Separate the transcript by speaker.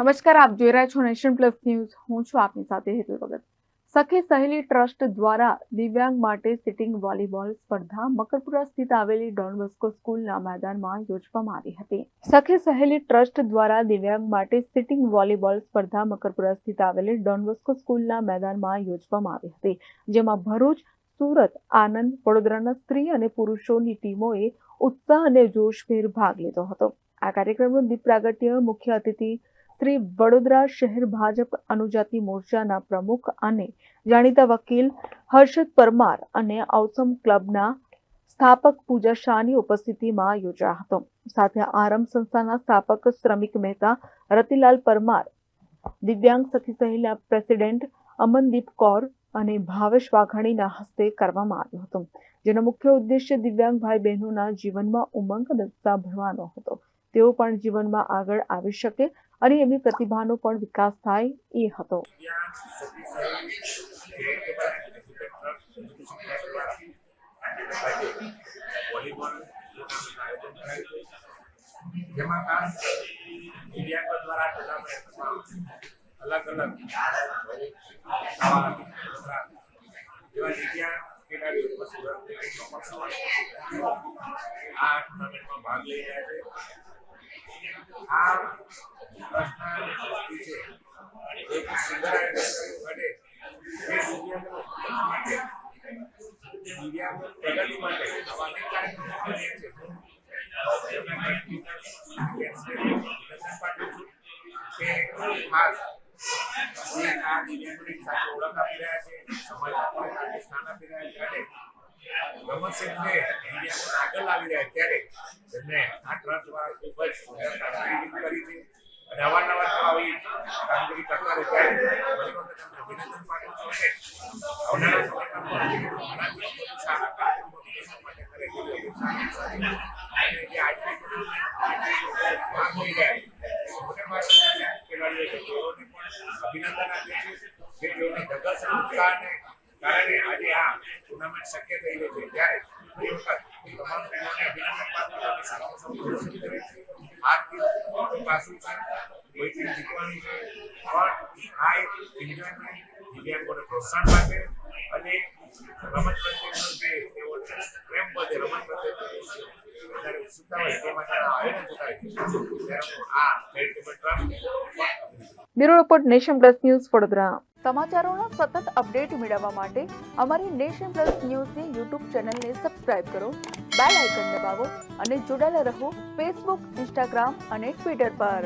Speaker 1: નમસ્કાર, આપ જોઈ રહ્યા છો નેશન પ્લસ ન્યૂઝ. હું છું આપની સાથે હેતુ વગર. સખી સહેલી ટ્રસ્ટ દ્વારા દિવ્યાંગ માટે સિટિંગ વોલીબોલ સ્પર્ધા મકરપુરા સ્થિત આવેલી ડોન બોસ્કો સ્કૂલના મેદાનમાં યોજવામાં આવી હતી. સખી સહેલી ટ્રસ્ટ દ્વારા દિવ્યાંગ માટે સિટિંગ વોલીબોલ સ્પર્ધા મકરપુરા સ્થિત આવેલી ડોન બોસ્કો સ્કૂલના મેદાનમાં યોજવામાં આવી હતી, જેમાં ભરૂચ, સુરત, આનંદ, વડોદરાના સ્ત્રી અને પુરુષોની ટીમોએ ઉત્સાહ અને જોશભેર ભાગ લીધો હતો. આ કાર્યક્રમનું દીપ પ્રાગટ્ય મુખ્ય અતિથિ શ્રી વડોદરા શહેર ભાજપ અનુજાતિ મોરચાના પ્રમુખ અને જાણીતા વકીલ હર્ષદ પરમાર અને ઓસમ ક્લબના સ્થાપક પૂજા શાહની ઉપસ્થિતિમાં યોજાયો હતો. સાથે આરંભ સંસ્થાના સ્થાપક શ્રમિક મહેતા, રતિલાલ પરમાર, દિવ્યાંગ સખી સહેલીના પ્રેસિડેન્ટ અમનદીપ કૌર અને ભાવેશ વાઘાણીના હસ્તે કરવામાં આવ્યો હતો, જેનો મુખ્ય ઉદ્દેશ્ય દિવ્યાંગ ભાઈ બહેનોના જીવનમાં ઉમંગ અને ઉત્સાહ ભરવાનો હતો. તેઓ પણ જીવનમાં આગળ આવી શકે અને એમની પ્રતિભાનો પણ વિકાસ થાય એ હતો.
Speaker 2: એક સુંદર દિવ્યાંગ પ્રગતિ માટે અનેક કાર્યક્રમો કરીએ છીએ. આ દિવ્યાંગોની સાથે ઓળખ આપી રહ્યા છે, સમાજમાં સ્થાન આપી રહ્યા છે અને રમત ક્ષેત્રે દિવ્યાંગોને આગળ લાવી રહ્યા ત્યારે તેમને આ ટ્રસ્ટ દ્વારા ખૂબ જ સુંદર કામગીરી કરી છે અને અવારનવાર આવી કામગીરી કરતા રહે ત્યારે ઘણી વખત અમને અભિનંદન પાઠવું છું અને આવનારા સમયમાં પણ ઘણા વધુ સારા કાર્યક્રમો વિદેશો માટે કરે તેવી અપેક્ષા અને જે આજની ભાગ લઈ રહ્યા મોટેભાગે ખેલાડીઓ છે તેઓને પણ અભિનંદન આપીએ છીએ કે તેઓની ધગસ અને ઉત્સાહને કારણે આજે આ ટુર્નામેન્ટ શક્ય થઈ રહી છે. ત્યારે ઘણી વખત તમામ ટીમોને અભિનંદન પાઠવવાની સારામાં સારું પ્રદર્શન કરે છે. આર્થિક પાસું છે, કોઈ ટીમ જીતવાની છે, પણ આ એક એન્જોયમેન્ટ દિવ્યાંગોને પ્રોત્સાહન માટે અને રમત પ્રત્યેનો જે તેઓને પ્રેમ વધે, રમત પ્રત્યે વધારે ઉત્સુકતા હોય તે માટેના આયોજન થતા હોય છે. ત્યારે આ charitable trust.
Speaker 1: Bureau report, Nation plus news, Vadodara. સમાચારોના સતત અપડેટ મેળવવા માટે અમારી નેશન પ્લસ ન્યૂઝની યુટ્યુબ ચેનલને સબસ્ક્રાઇબ કરો, બેલ આઇકન દબાવો અને જોડાયેલા રહો ફેસબુક, ઇન્સ્ટાગ્રામ અને ટ્વિટર પર.